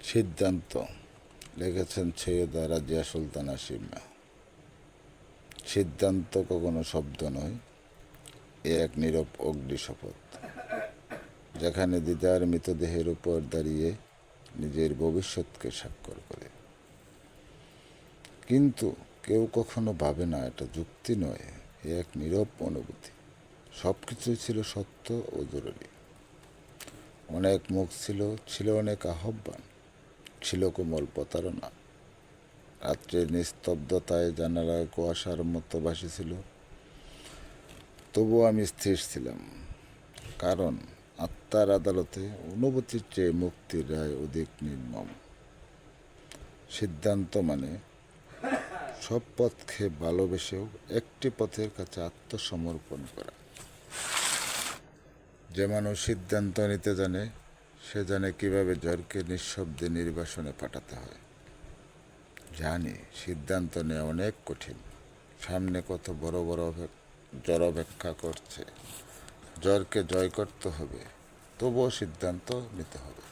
সিদ্ধান্ত লিখেছেন সৈয়দা রাজিয়া সুলতানা সীমা। সিদ্ধান্ত কখনো শব্দ নয়, এ এক নীরব অগ্নিশপথ, যেখানে দিদার মৃতদেহের উপর দাঁড়িয়ে নিজের ভবিষ্যৎকে স্বাক্ষর করে। কিন্তু কেউ কখনো ভাবে না এটা যুক্তি নয়, এ এক নীরব অনুভূতি। সব কিছুই ছিল সত্য ও জরুরি। অনেক মুখ ছিল অনেক আহ্বান, ছিল কোমল প্রতারণা। রাত্রের নিস্তব্ধতায় জানালার কুয়াশার মতো ভাসিছিল। তবুও আমি স্থির ছিলাম, কারণ আত্মার আদালতে অনুভূতির চেয়ে মুক্তির রায় অধিক নির্মম। সিদ্ধান্ত মানে সব পথকে ভালোবেসেও একটি পথের কাছে আত্মসমর্পণ করা। যে মানুষ সিদ্ধান্ত নিতে জানে, সে জানে কিভাবে জ্বরকে নিঃশব্দে নির্বাসনে পাঠাতে হয়। জানি সিদ্ধান্ত নেওয়া অনেক কঠিন, সামনে কত বড় বড় জ্বর অপেক্ষা করছে। জ্বরকে জয় করতে হবে, তবুও সিদ্ধান্ত নিতে হবে।